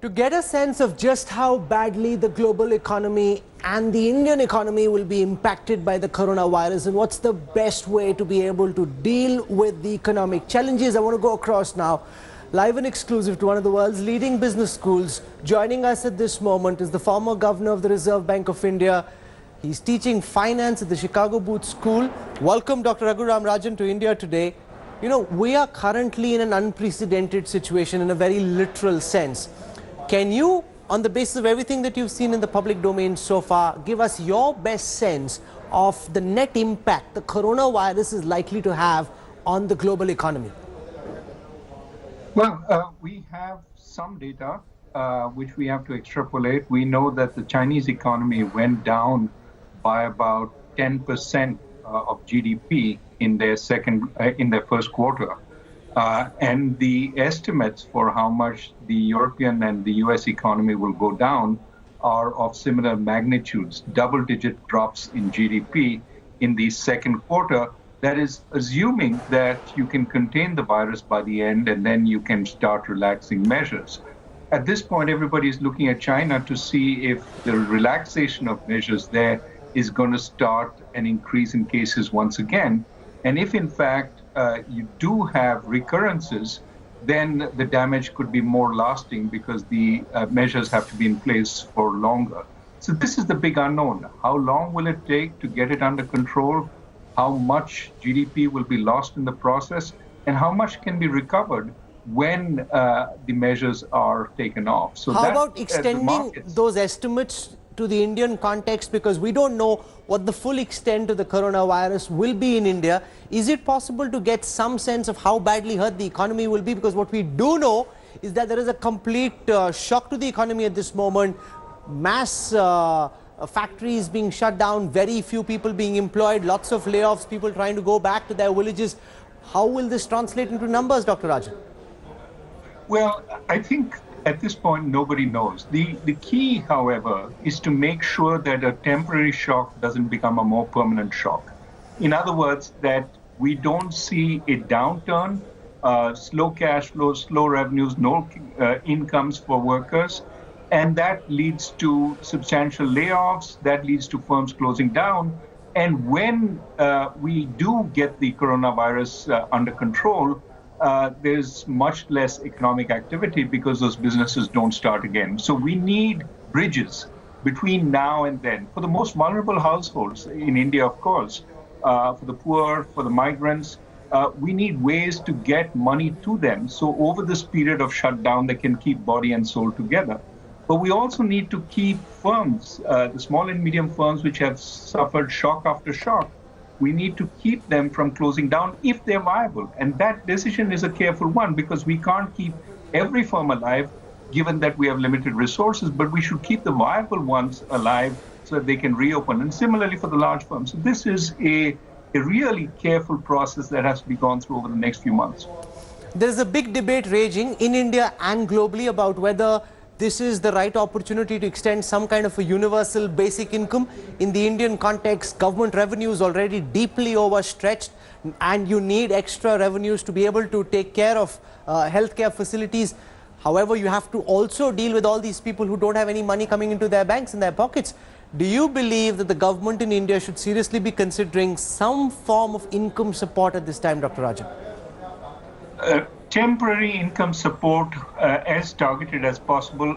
To get a sense of just how badly the global economy and the Indian economy will be impacted by the coronavirus and what's the best way to be able to deal with the economic challenges, I want to go across now, live and exclusive to one of the world's leading business schools. Joining us at this moment is the former governor of the Reserve Bank of India. He's teaching finance at the Chicago Booth School. Welcome, Dr. Raghuram Rajan, to India today. You know, we are currently in an unprecedented situation in a very literal sense. Can you, on the basis of everything that you've seen in the public domain so far, give us your best sense of the net impact the coronavirus is likely to have on the global economy? Well, we have some data which we have to extrapolate. We know that the Chinese economy went down by about 10% of GDP in their first quarter. And the estimates for how much the European and the US economy will go down are of similar magnitudes, double-digit drops in GDP in the second quarter. That is assuming that you can contain the virus by the end and then you can start relaxing measures. At this point, everybody is looking at China to see if the relaxation of measures there is going to start an increase in cases once again. And if, in fact, you do have recurrences, then the damage could be more lasting because the measures have to be in place for longer. So this is the big unknown. How long will it take to get it under control? How much GDP will be lost in the process? And how much can be recovered when the measures are taken off? So how about extending those estimates to the Indian context, because we don't know what the full extent of the coronavirus will be in India? Is it possible to get some sense of how badly hurt the economy will be? Because what we do know is that there is a complete shock to the economy at this moment. Mass factories being shut down, very few people being employed, lots of layoffs, people trying to go back to their villages. How will this translate into numbers, Dr. Rajan? Well, I think at this point, nobody knows. The key, however, is to make sure that a temporary shock doesn't become a more permanent shock. In other words, that we don't see a downturn, slow cash flows, slow revenues, no incomes for workers, and that leads to substantial layoffs, that leads to firms closing down. And when we do get the coronavirus under control, there's much less economic activity because those businesses don't start again. So we need bridges between now and then. For the most vulnerable households in India, of course, for the poor, for the migrants, we need ways to get money to them. So over this period of shutdown, they can keep body and soul together. But we also need to keep firms, the small and medium firms which have suffered shock after shock, we need to keep them from closing down if they're viable. And that decision is a careful one because we can't keep every firm alive given that we have limited resources, but we should keep the viable ones alive so that they can reopen. And similarly for the large firms. So this is a really careful process that has to be gone through over the next few months. There's a big debate raging in India and globally about whether this is the right opportunity to extend some kind of a universal basic income. In the Indian context, government revenue is already deeply overstretched and you need extra revenues to be able to take care of healthcare facilities. However, you have to also deal with all these people who don't have any money coming into their banks and their pockets. Do you believe that the government in India should seriously be considering some form of income support at this time, Dr. Rajan? Temporary income support as targeted as possible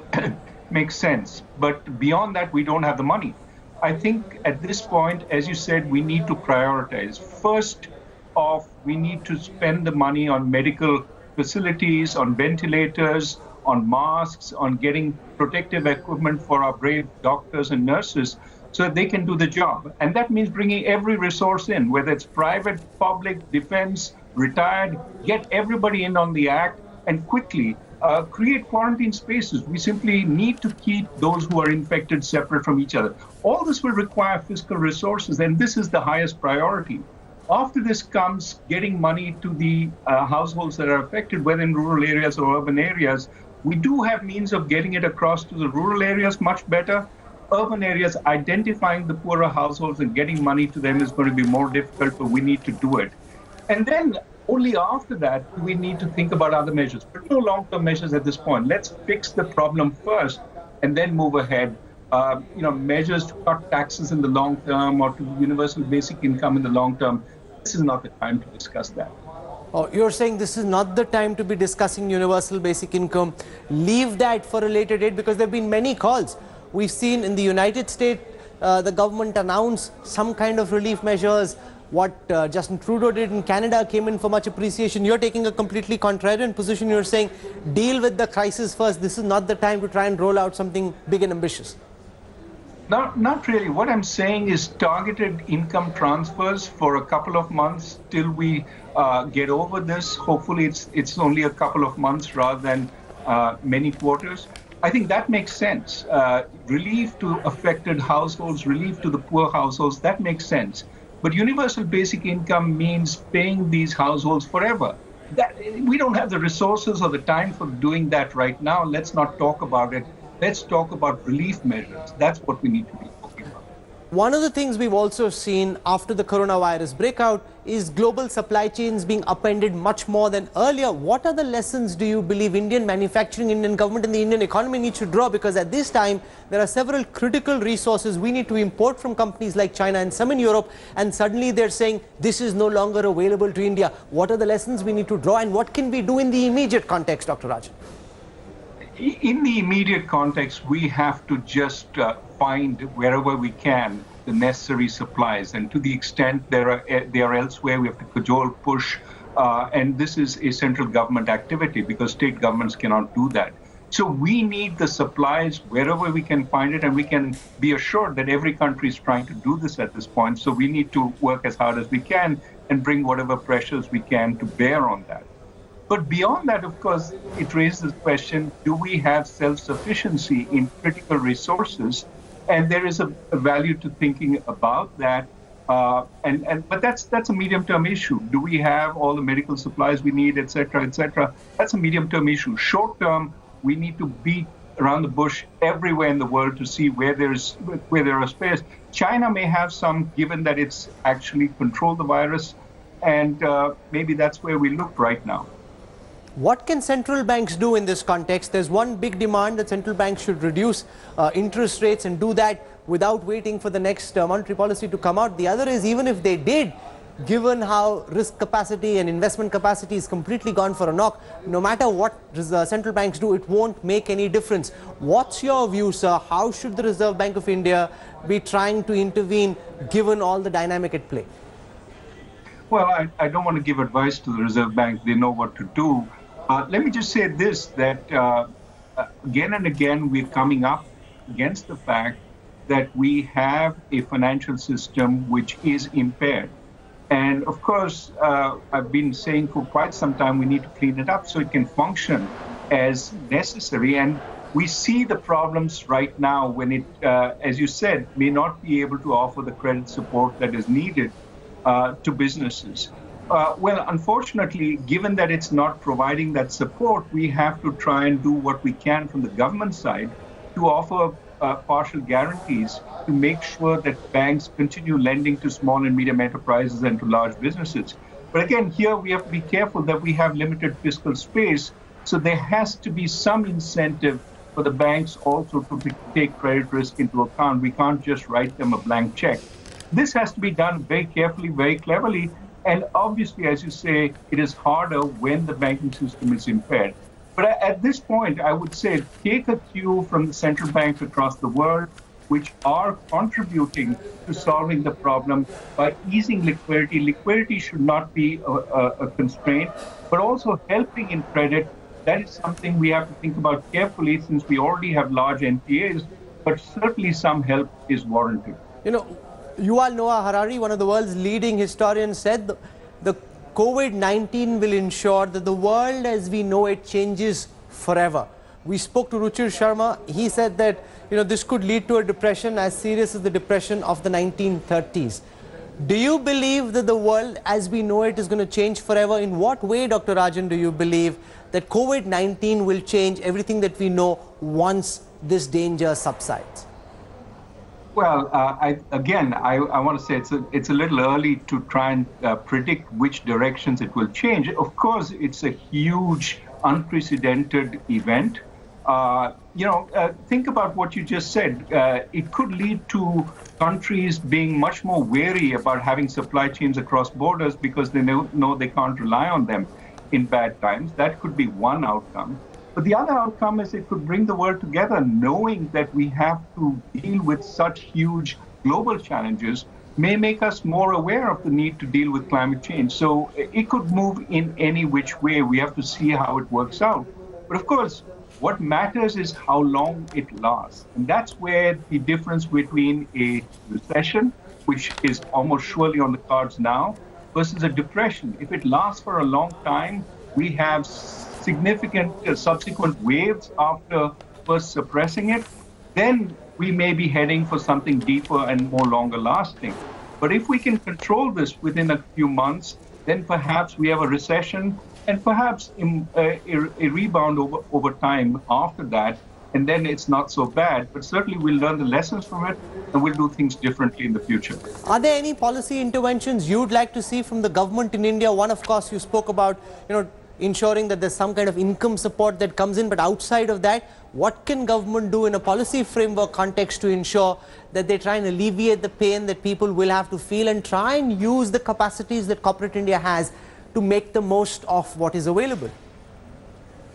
makes sense. But beyond that, we don't have the money. I think at this point, as you said, we need to prioritize. First off, we need to spend the money on medical facilities, on ventilators, on masks, on getting protective equipment for our brave doctors and nurses so that they can do the job. And that means bringing every resource in, whether it's private, public, defense, retired, get everybody in on the act and quickly create quarantine spaces. We simply need to keep those who are infected separate from each other. All this will require fiscal resources, and this is the highest priority. After this comes getting money to the households that are affected, whether in rural areas or urban areas. We do have means of getting it across to the rural areas much better. Urban areas, identifying the poorer households and getting money to them is going to be more difficult, but we need to do it. And then Only after that do we need to think about other measures, but no long-term measures at this point. Let's fix the problem first and then move ahead. Measures to cut taxes in the long term or to universal basic income in the long term. This is not the time to discuss that. Oh, you're saying this is not the time to be discussing universal basic income. Leave that for a later date, because there have been many calls. We've seen in the United States, the government announce some kind of relief measures. What Justin Trudeau did in Canada came in for much appreciation. You're taking a completely contrarian position. You're saying deal with the crisis first. This is not the time to try and roll out something big and ambitious. Not really. What I'm saying is targeted income transfers for a couple of months till we get over this. Hopefully it's only a couple of months rather than many quarters. I think that makes sense. Relief to affected households, relief to the poor households, that makes sense. But universal basic income means paying these households forever. We don't have the resources or the time for doing that right now. Let's not talk about it. Let's talk about relief measures. That's what we need to be talking about. One of the things we've also seen after the coronavirus breakout is global supply chains being upended much more than earlier. What are the lessons do you believe Indian manufacturing, Indian government and the Indian economy need to draw? Because at this time, there are several critical resources we need to import from companies like China and some in Europe, and suddenly they're saying this is no longer available to India. What are the lessons we need to draw, and what can we do in the immediate context, Dr. Rajan? In the immediate context, we have to just find wherever we can the necessary supplies, and to the extent they are elsewhere, we have to cajole, push, and this is a central government activity because state governments cannot do that. So we need the supplies wherever we can find it, and we can be assured that every country is trying to do this at this point. So we need to work as hard as we can and bring whatever pressures we can to bear on that. But beyond that, of course, it raises the question, do we have self-sufficiency in critical resources? And there is a value to thinking about that. But that's a medium-term issue. Do we have all the medical supplies we need, et cetera, et cetera? That's a medium-term issue. Short-term, we need to beat around the bush everywhere in the world to see where there are spares. China may have some, given that it's actually controlled the virus, and maybe that's where we look right now. What can central banks do in this context? There's one big demand that central banks should reduce interest rates and do that without waiting for the next monetary policy to come out. The other is, even if they did, given how risk capacity and investment capacity is completely gone for a knock, no matter what central banks do, it won't make any difference. What's your view, sir? How should the Reserve Bank of India be trying to intervene given all the dynamic at play? Well, I don't want to give advice to the Reserve Bank. They know what to do. Let me just say this, that again and again, we're coming up against the fact that we have a financial system which is impaired. And of course, I've been saying for quite some time, we need to clean it up so it can function as necessary. And we see the problems right now when it, as you said, may not be able to offer the credit support that is needed to businesses. Well, unfortunately, given that it's not providing that support, we have to try and do what we can from the government side to offer partial guarantees to make sure that banks continue lending to small and medium enterprises and to large businesses. But again, here we have to be careful that we have limited fiscal space. So there has to be some incentive for the banks also to take credit risk into account. We can't just write them a blank check. This has to be done very carefully, very cleverly. And obviously, as you say, it is harder when the banking system is impaired. But at this point, I would say take a cue from the central banks across the world, which are contributing to solving the problem by easing liquidity. Liquidity should not be a constraint, but also helping in credit. That is something we have to think about carefully since we already have large NPAs, but certainly some help is warranted. You know, Yuval Noah Harari, one of the world's leading historians, said the COVID-19 will ensure that the world as we know it changes forever. We spoke to Ruchir Sharma. He said that this could lead to a depression as serious as the depression of the 1930s. Do you believe that the world as we know it is going to change forever? In what way, Dr. Rajan, do you believe that COVID-19 will change everything that we know once this danger subsides? Well, I want to say it's a little early to try and predict which directions it will change. Of course, it's a huge, unprecedented event. Think about what you just said. It could lead to countries being much more wary about having supply chains across borders because they know they can't rely on them in bad times. That could be one outcome. But the other outcome is it could bring the world together, knowing that we have to deal with such huge global challenges may make us more aware of the need to deal with climate change. So it could move in any which way. We have to see how it works out. But of course, what matters is how long it lasts. And that's where the difference between a recession, which is almost surely on the cards now, versus a depression. If it lasts for a long time, we have significant subsequent waves after first suppressing it, then we may be heading for something deeper and more longer lasting. But if we can control this within a few months, then perhaps we have a recession and perhaps a rebound over time after that. And then it's not so bad, but certainly we'll learn the lessons from it and we'll do things differently in the future. Are there any policy interventions you'd like to see from the government in India? One, of course, you spoke about, ensuring that there's some kind of income support that comes in, but outside of that, what can government do in a policy framework context to ensure that they try and alleviate the pain that people will have to feel and try and use the capacities that corporate India has to make the most of what is available?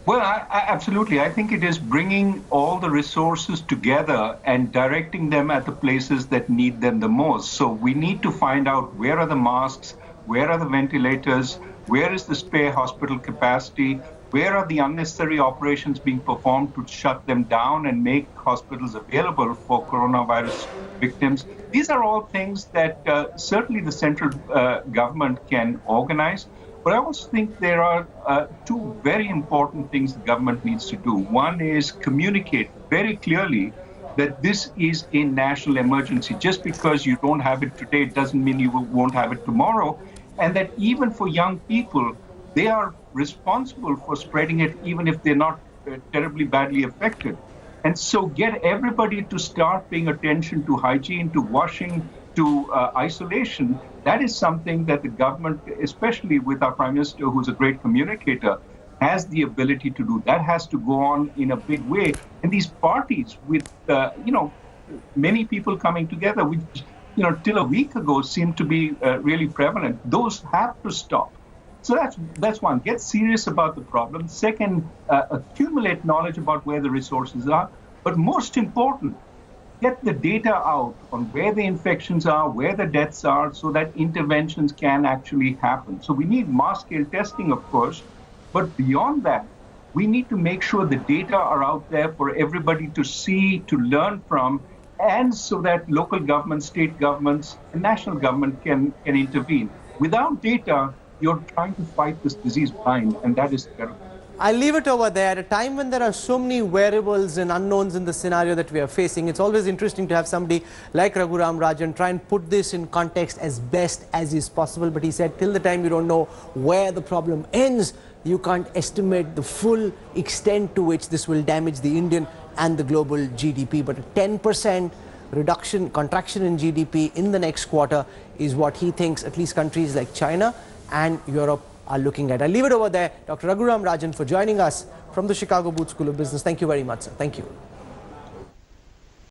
Well, absolutely. I think it is bringing all the resources together and directing them at the places that need them the most. So we need to find out where are the masks, where are the ventilators, where is the spare hospital capacity, where are the unnecessary operations being performed to shut them down and make hospitals available for coronavirus victims. These are all things that certainly the central government can organize. But I also think there are two very important things the government needs to do. One is communicate very clearly that this is a national emergency. Just because you don't have it today doesn't mean you won't have it tomorrow. And that even for young people, they are responsible for spreading it, even if they're not terribly badly affected. And so get everybody to start paying attention to hygiene, to washing, to isolation. That is something that the government, especially with our Prime Minister, who's a great communicator, has the ability to do. That has to go on in a big way. And these parties with, many people coming together, which, till a week ago seemed to be really prevalent, those have to stop. So that's one. Get serious about the problem. Second, accumulate knowledge about where the resources are. But most important, get the data out on where the infections are, where the deaths are, so that interventions can actually happen. So we need mass-scale testing, of course, but beyond that, we need to make sure the data are out there for everybody to see, to learn from, and so that local governments, state governments, and national government can intervene. Without data, you're trying to fight this disease blind, and that is terrible. I'll leave it over there. At a time when there are so many variables and unknowns in the scenario that we are facing, it's always interesting to have somebody like Raghuram, Rajan, try and put this in context as best as is possible. But he said, till the time you don't know where the problem ends, you can't estimate the full extent to which this will damage the Indian and the global GDP. But a 10% contraction in GDP in the next quarter is what he thinks at least countries like China and Europe are looking at. I'll leave it over there. Dr. Raghuram Rajan for joining us from the Chicago Booth School of Business. Thank you very much, sir. Thank you.